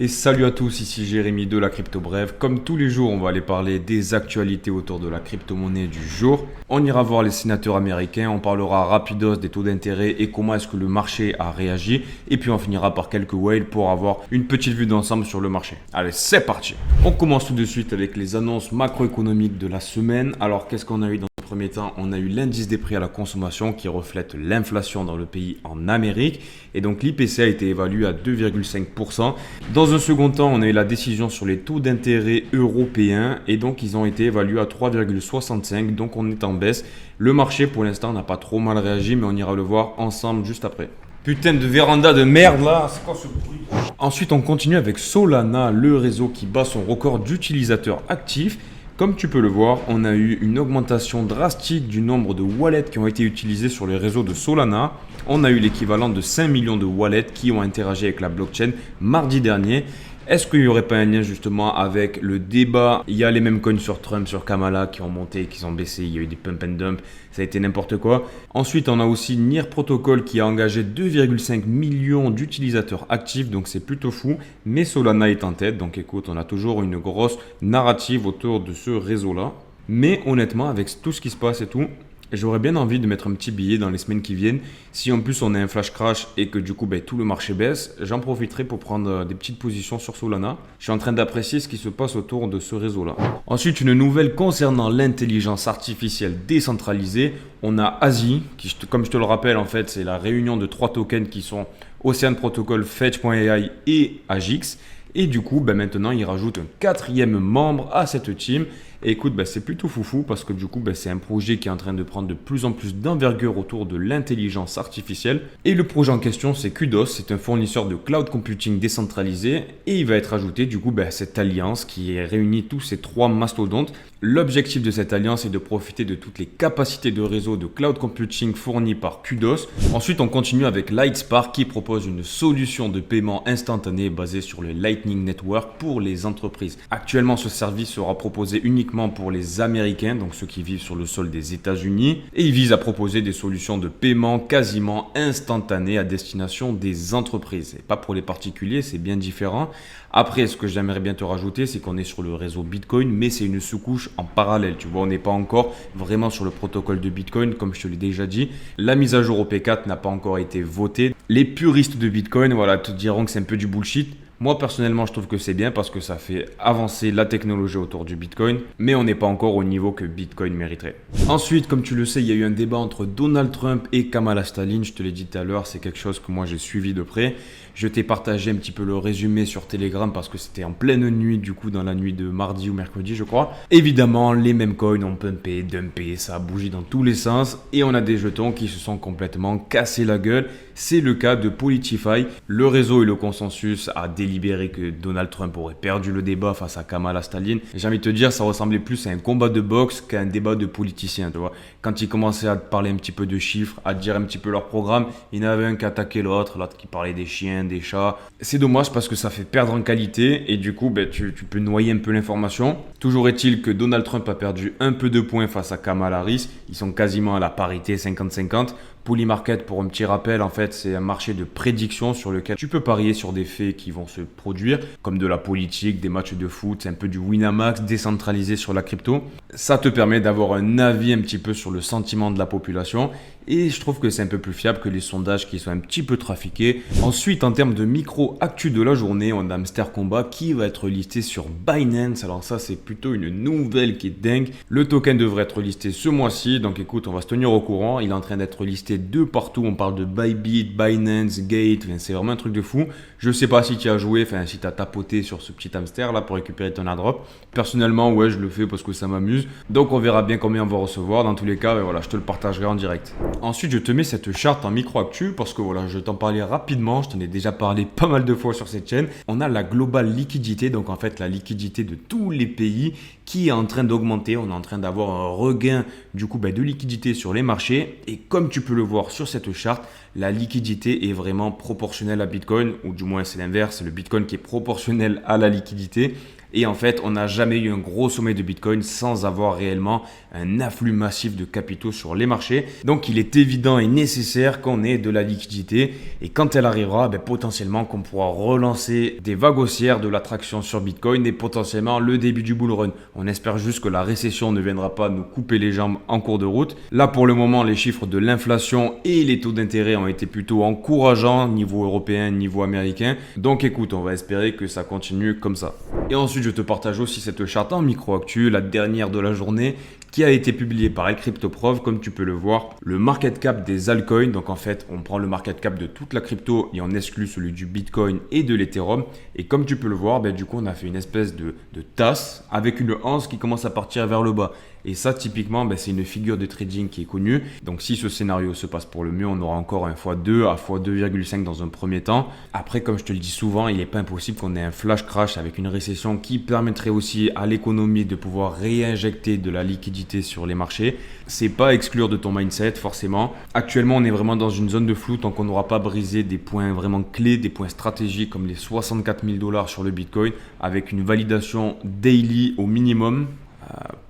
Et salut à tous, ici Jérémy de la Crypto Brève. Comme tous les jours, on va aller parler des actualités autour de la crypto-monnaie du jour. On ira voir les sénateurs américains, on parlera rapidos des taux d'intérêt et comment est-ce que le marché a réagi. Et puis on finira par quelques whales pour avoir une petite vue d'ensemble sur le marché. Allez, c'est parti. On commence tout de suite avec les annonces macroéconomiques de la semaine. Alors qu'est-ce qu'on a eu dans le premier temps? On a eu l'indice des prix à la consommation qui reflète l'inflation dans le pays en Amérique. Et donc l'IPC a été évalué à 2,5%. Dans un second temps, on a eu la décision sur les taux d'intérêt européens et donc ils ont été évalués à 3,65, donc on est en baisse. Le marché pour l'instant n'a pas trop mal réagi, mais on ira le voir ensemble juste après. Putain de véranda de merde là, c'est quoi ce bruit? Ensuite, on continue avec Solana, le réseau qui bat son record d'utilisateurs actifs. Comme tu peux le voir, on a eu une augmentation drastique du nombre de wallets qui ont été utilisés sur le réseau de Solana. On a eu l'équivalent de 5 millions de wallets qui ont interagi avec la blockchain mardi dernier. Est-ce qu'il n'y aurait pas un lien justement avec le débat? Il y a les mêmes coins sur Trump, sur Kamala qui ont monté, qui ont baissé, il y a eu des pump and dump, ça a été n'importe quoi. Ensuite, on a aussi Near Protocol qui a engagé 2,5 millions d'utilisateurs actifs, donc c'est plutôt fou. Mais Solana est en tête, donc écoute, on a toujours une grosse narrative autour de ce réseau-là. Mais honnêtement, avec tout ce qui se passe et tout, j'aurais bien envie de mettre un petit billet dans les semaines qui viennent. Si en plus on a un flash crash et que du coup tout le marché baisse, j'en profiterai pour prendre des petites positions sur Solana. Je suis en train d'apprécier ce qui se passe autour de ce réseau-là. Ensuite, une nouvelle concernant l'intelligence artificielle décentralisée. On a ASI, qui, comme je te le rappelle, en fait, c'est la réunion de 3 tokens qui sont Ocean Protocol, Fetch.ai et Agix. Et du coup, maintenant, il rajoute un 4e membre à cette team. Et écoute, c'est plutôt foufou parce que du coup, c'est un projet qui est en train de prendre de plus en plus d'envergure autour de l'intelligence artificielle. Et le projet en question, c'est Kudos. C'est un fournisseur de cloud computing décentralisé. Et il va être ajouté du coup cette alliance qui réunit tous ces 3 mastodontes. L'objectif de cette alliance est de profiter de toutes les capacités de réseau de cloud computing fournies par Kudos. Ensuite, on continue avec Lightspark qui propose une solution de paiement instantané basée sur le Lightning Network pour les entreprises. Actuellement, ce service sera proposé uniquement pour les Américains, donc ceux qui vivent sur le sol des États-Unis, et il vise à proposer des solutions de paiement quasiment instantanées à destination des entreprises. Et pas pour les particuliers, c'est bien différent. Après, ce que j'aimerais bien te rajouter, c'est qu'on est sur le réseau Bitcoin, mais c'est une sous-couche en parallèle. Tu vois, on n'est pas encore vraiment sur le protocole de Bitcoin, comme je te l'ai déjà dit. La mise à jour au P4 n'a pas encore été votée. Les puristes de Bitcoin, te diront que c'est un peu du bullshit. Moi, personnellement, je trouve que c'est bien parce que ça fait avancer la technologie autour du Bitcoin, mais on n'est pas encore au niveau que Bitcoin mériterait. Ensuite, comme tu le sais, il y a eu un débat entre Donald Trump et Kamala Stalin. Je te l'ai dit tout à l'heure, c'est quelque chose que moi j'ai suivi de près. Je t'ai partagé un petit peu le résumé sur Telegram parce que c'était en pleine nuit, du coup, dans la nuit de mardi ou mercredi, je crois. Évidemment, les mêmes coins ont pumpé, dumpé, ça a bougé dans tous les sens et on a des jetons qui se sont complètement cassés la gueule. C'est le cas de Politify. Le réseau et le consensus a délibéré que Donald Trump aurait perdu le débat face à Kamala Stalin. J'ai envie de te dire, ça ressemblait plus à un combat de boxe qu'à un débat de politiciens, tu vois. Quand ils commençaient à parler un petit peu de chiffres, à dire un petit peu leur programme, il y en avait un qui attaquait l'autre qui parlait des chiens, des chats. C'est dommage parce que ça fait perdre en qualité et du coup, tu peux noyer un peu l'information. Toujours est-il que Donald Trump a perdu un peu de points face à Kamala Harris. Ils sont quasiment à la parité 50-50. Polymarket, pour un petit rappel, en fait, c'est un marché de prédiction sur lequel tu peux parier sur des faits qui vont se produire, comme de la politique, des matchs de foot, c'est un peu du Winamax décentralisé sur la crypto. Ça te permet d'avoir un avis un petit peu sur le sentiment de la population et je trouve que c'est un peu plus fiable que les sondages qui sont un petit peu trafiqués. Ensuite, en termes de micro-actu de la journée, on a Hamster Combat qui va être listé sur Binance. Alors ça, c'est plutôt une nouvelle qui est dingue. Le token devrait être listé ce mois-ci, donc écoute, on va se tenir au courant. Il est en train d'être listé de partout. On parle de Bybit, Binance, Gate, c'est vraiment un truc de fou. Je sais pas si tu as joué, si tu as tapoté sur ce petit hamster là pour récupérer ton airdrop. Personnellement, ouais, je le fais parce que ça m'amuse. Donc on verra bien combien on va recevoir. Dans tous les cas, je te le partagerai en direct. Ensuite, je te mets cette charte en micro-actu parce que je t'en parlais rapidement. Je t'en ai déjà parlé pas mal de fois sur cette chaîne. On a la globale liquidité, donc en fait la liquidité de tous les pays qui est en train d'augmenter. On est en train d'avoir un regain du coup de liquidité sur les marchés. Et comme tu peux le voir sur cette charte, la liquidité est vraiment proportionnelle à Bitcoin, ou du moins c'est l'inverse, c'est le Bitcoin qui est proportionnel à la liquidité. Et en fait, on n'a jamais eu un gros sommet de Bitcoin sans avoir réellement un afflux massif de capitaux sur les marchés. Donc il est évident et nécessaire qu'on ait de la liquidité et quand elle arrivera, potentiellement qu'on pourra relancer des vagues haussières de l'attraction sur Bitcoin et potentiellement le début du bull run. On espère juste que la récession ne viendra pas nous couper les jambes en cours de route. Là pour le moment, les chiffres de l'inflation et les taux d'intérêt ont été plutôt encourageants niveau européen, niveau américain. Donc écoute, on va espérer que ça continue comme ça. Et ensuite, je te partage aussi cette charte en micro-actu, la dernière de la journée, qui a été publiée par iCryptoProv, comme tu peux le voir. Le market cap des altcoins, donc en fait, on prend le market cap de toute la crypto et on exclut celui du Bitcoin et de l'Ethereum. Et comme tu peux le voir, du coup, on a fait une espèce de tasse avec une anse qui commence à partir vers le bas. Et ça, typiquement, c'est une figure de trading qui est connue. Donc, si ce scénario se passe pour le mieux, on aura encore un x2 à x2,5 dans un premier temps. Après, comme je te le dis souvent, il n'est pas impossible qu'on ait un flash crash avec une récession qui permettrait aussi à l'économie de pouvoir réinjecter de la liquidité sur les marchés. C'est pas à exclure de ton mindset, forcément. Actuellement, on est vraiment dans une zone de flou tant qu'on n'aura pas brisé des points vraiment clés, des points stratégiques comme les 64 000 $ sur le Bitcoin avec une validation daily au minimum.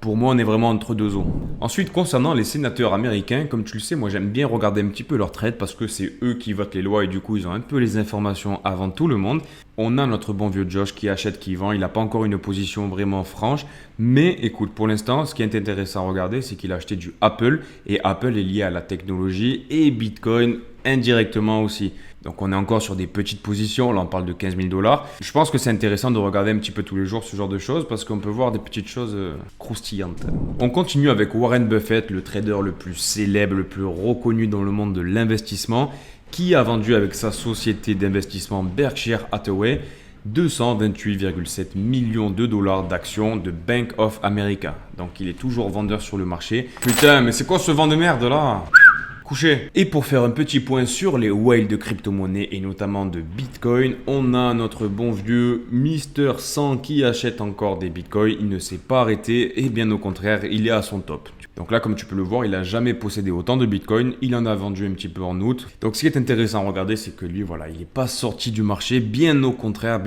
Pour moi, on est vraiment entre deux eaux. Ensuite, concernant les sénateurs américains, comme tu le sais, moi j'aime bien regarder un petit peu leurs trades parce que c'est eux qui votent les lois et du coup ils ont un peu les informations avant tout le monde. On a notre bon vieux Josh qui achète, qui vend. Il n'a pas encore une position vraiment franche. Mais écoute, pour l'instant, ce qui est intéressant à regarder, c'est qu'il a acheté du Apple. Et Apple est lié à la technologie et Bitcoin indirectement aussi. Donc on est encore sur des petites positions, là on parle de 15 000 $. Je pense que c'est intéressant de regarder un petit peu tous les jours ce genre de choses parce qu'on peut voir des petites choses croustillantes. On continue avec Warren Buffett, le trader le plus célèbre, le plus reconnu dans le monde de l'investissement, qui a vendu avec sa société d'investissement Berkshire Hathaway 228,7 millions de $ d'actions de Bank of America. Donc il est toujours vendeur sur le marché. Putain, mais c'est quoi ce vent de merde là ? Et pour faire un petit point sur les whales de crypto-monnaie et notamment de Bitcoin, on a notre bon vieux Mister 100 qui achète encore des Bitcoins. Il ne s'est pas arrêté et bien au contraire, il est à son top. Donc là, comme tu peux le voir, il n'a jamais possédé autant de Bitcoin. Il en a vendu un petit peu en août. Donc ce qui est intéressant à regarder, c'est que lui, voilà, il n'est pas sorti du marché. Bien au contraire,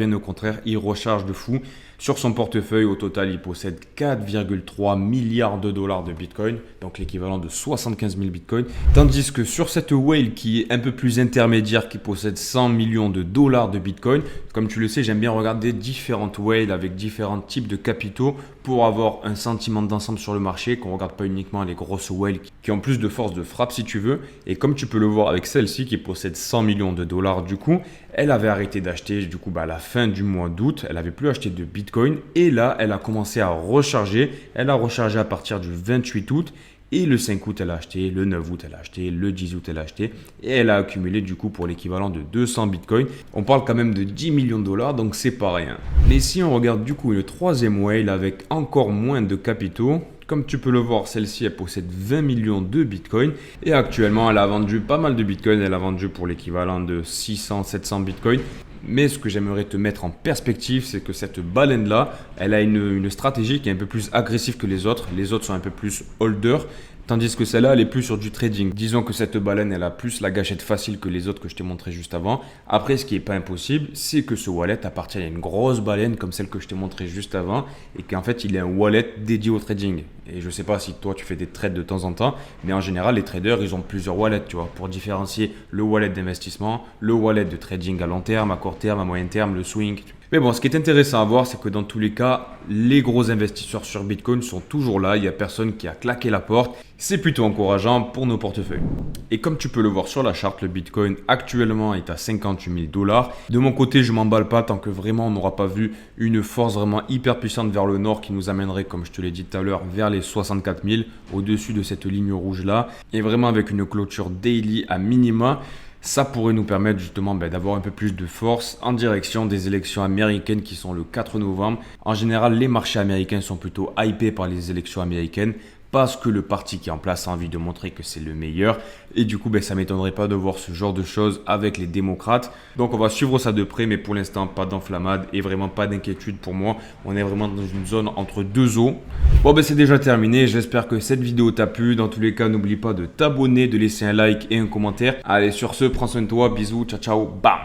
il recharge de fou. Sur son portefeuille, au total, il possède 4,3 milliards de $ de Bitcoin, donc l'équivalent de 75 000 Bitcoins. Tandis que sur cette whale qui est un peu plus intermédiaire, qui possède 100 millions de $ de Bitcoin, comme tu le sais, j'aime bien regarder différentes whales avec différents types de capitaux pour avoir un sentiment d'ensemble sur le marché, qu'on ne regarde pas uniquement les grosses whales qui ont plus de force de frappe si tu veux. Et comme tu peux le voir avec celle-ci qui possède 100 millions de $, du coup, elle avait arrêté d'acheter du coup à la fin du mois d'août. Elle n'avait plus acheté de Bitcoin et là, elle a commencé à recharger. Elle a rechargé à partir du 28 août. Et le 5 août, elle a acheté, le 9 août, elle a acheté, le 10 août, elle a acheté. Et elle a accumulé du coup pour l'équivalent de 200 bitcoins. On parle quand même de 10 millions de $, donc c'est pas rien. Mais si on regarde du coup une troisième whale avec encore moins de capitaux, comme tu peux le voir, celle-ci, elle possède 20 millions de bitcoins. Et actuellement, elle a vendu pas mal de bitcoins. Elle a vendu pour l'équivalent de 600-700 bitcoins. Mais ce que j'aimerais te mettre en perspective, c'est que cette baleine-là, elle a une stratégie qui est un peu plus agressive que les autres. Les autres sont un peu plus holder. Tandis que celle-là, elle est plus sur du trading. Disons que cette baleine, elle a plus la gâchette facile que les autres que je t'ai montré juste avant. Après, ce qui n'est pas impossible, c'est que ce wallet appartient à une grosse baleine comme celle que je t'ai montré juste avant et qu'en fait, il est un wallet dédié au trading. Et je ne sais pas si toi, tu fais des trades de temps en temps, mais en général, les traders, ils ont plusieurs wallets, tu vois, pour différencier le wallet d'investissement, le wallet de trading à long terme, à court terme, à moyen terme, le swing. Mais bon, ce qui est intéressant à voir, c'est que dans tous les cas, les gros investisseurs sur Bitcoin sont toujours là. Il n'y a personne qui a claqué la porte. C'est plutôt encourageant pour nos portefeuilles. Et comme tu peux le voir sur la charte, le Bitcoin actuellement est à 58 000 $. De mon côté, je ne m'emballe pas tant que vraiment on n'aura pas vu une force vraiment hyper puissante vers le nord qui nous amènerait, comme je te l'ai dit tout à l'heure, vers les 64 000 au-dessus de cette ligne rouge là. Et vraiment avec une clôture daily à minima. Ça pourrait nous permettre justement d'avoir un peu plus de force en direction des élections américaines qui sont le 4 novembre. En général, les marchés américains sont plutôt hypés par les élections américaines parce que le parti qui est en place a envie de montrer que c'est le meilleur. Et du coup, ça ne m'étonnerait pas de voir ce genre de choses avec les démocrates. Donc on va suivre ça de près, mais pour l'instant, pas d'enflammade et vraiment pas d'inquiétude pour moi. On est vraiment dans une zone entre deux eaux. Bon, c'est déjà terminé. J'espère que cette vidéo t'a plu. Dans tous les cas, n'oublie pas de t'abonner, de laisser un like et un commentaire. Allez, sur ce, prends soin de toi. Bisous, ciao, ciao, bam!